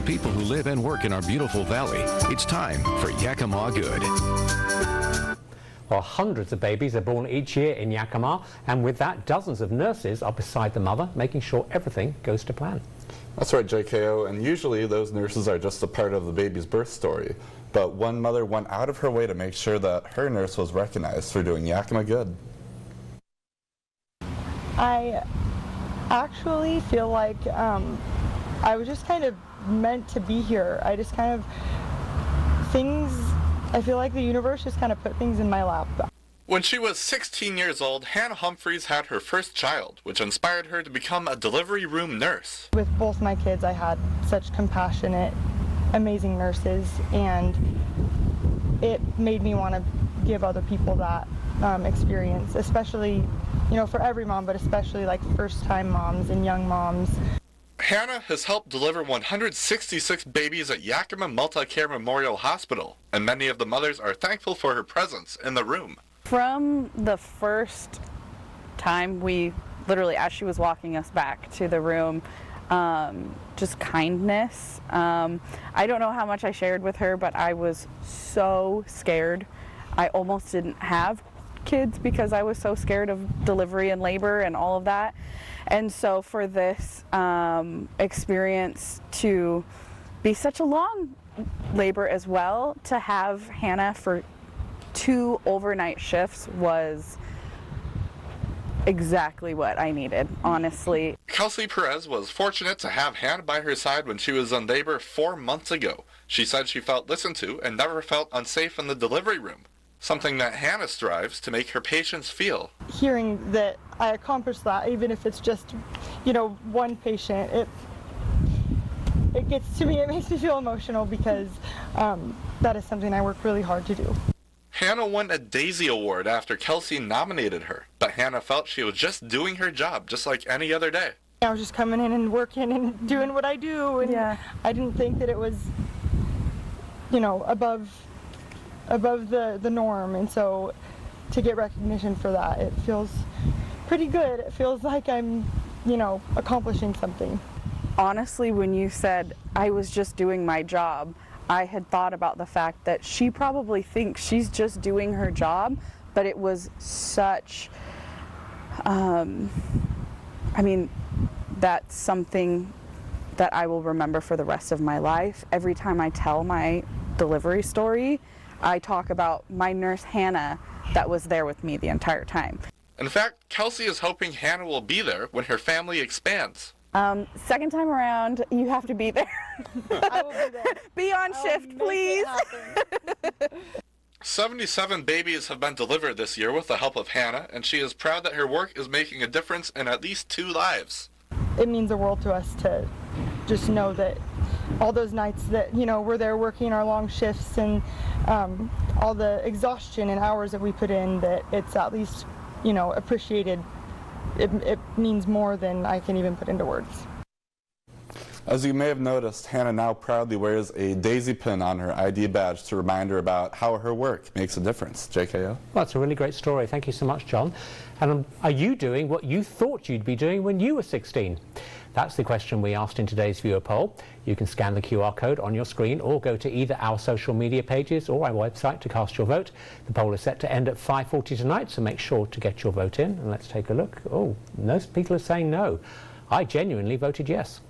people who live and work in our beautiful valley. It's time for Yakima Good. Well, hundreds of babies are born each year in Yakima, and with that, dozens of nurses are beside the mother, making sure everything goes to plan. That's right, JKO, and usually those nurses are just a part of the baby's birth story. But one mother went out of her way to make sure that her nurse was recognized for doing Yakima Good. I actually feel like I was just kind of meant to be here. I just kind of, I feel like the universe just kind of put things in my lap. When she was 16 years old, Hannah Humphreys had her first child, which inspired her to become a delivery room nurse. With both my kids, I had such compassionate, amazing nurses, and it made me want to give other people that experience, especially, you know, for every mom, but especially like first-time moms and young moms. Hannah has helped deliver 166 babies at Yakima MultiCare Memorial Hospital, and many of the mothers are thankful for her presence in the room. From the first time, we literally, as she was walking us back to the room, just kindness. I don't know how much I shared with her, but I was so scared. I almost didn't have kids because I was so scared of delivery and labor and all of that. And so for this experience to be such a long labor as well, to have Hannah for 2 overnight shifts was exactly what I needed, honestly. Kelsey Perez was fortunate to have Hannah by her side when she was in labor 4 months ago. She said she felt listened to and never felt unsafe in the delivery room, something that Hannah strives to make her patients feel. Hearing that I accomplished that, even if it's just, you know, one patient, it gets to me, it makes me feel emotional because that is something I work really hard to do. Hannah won a Daisy Award after Kelsey nominated her, but Hannah felt she was just doing her job just like any other day. I was just coming in and working and doing what I do, and yeah. I didn't think that it was, you know, above the norm, and so to get recognition for that, it feels pretty good. It feels like I'm, you know, accomplishing something. Honestly, when you said I was just doing my job, I had thought about the fact that she probably thinks she's just doing her job, but it was such, I mean, that's something that I will remember for the rest of my life. Every time I tell my delivery story, I talk about my nurse Hannah that was there with me the entire time. In fact, Kelsey is hoping Hannah will be there when her family expands. Second time around, you have to be there. I will be there. Be on shift, please. 77 babies have been delivered this year with the help of Hannah, and she is proud that her work is making a difference in at least 2 lives. It means the world to us to just know that all those nights that, you know, we're there working our long shifts and all the exhaustion and hours that we put in, that it's at least, you know, appreciated. It means more than I can even put into words. As you may have noticed, Hannah now proudly wears a daisy pin on her ID badge to remind her about how her work makes a difference. JKO? Well, it's a really great story. Thank you so much, John. And are you doing what you thought you'd be doing when you were 16? That's the question we asked in today's viewer poll. You can scan the QR code on your screen or go to either our social media pages or our website to cast your vote. The poll is set to end at 5:40 tonight, so make sure to get your vote in. And let's take a look. Oh, most people are saying no. I genuinely voted yes.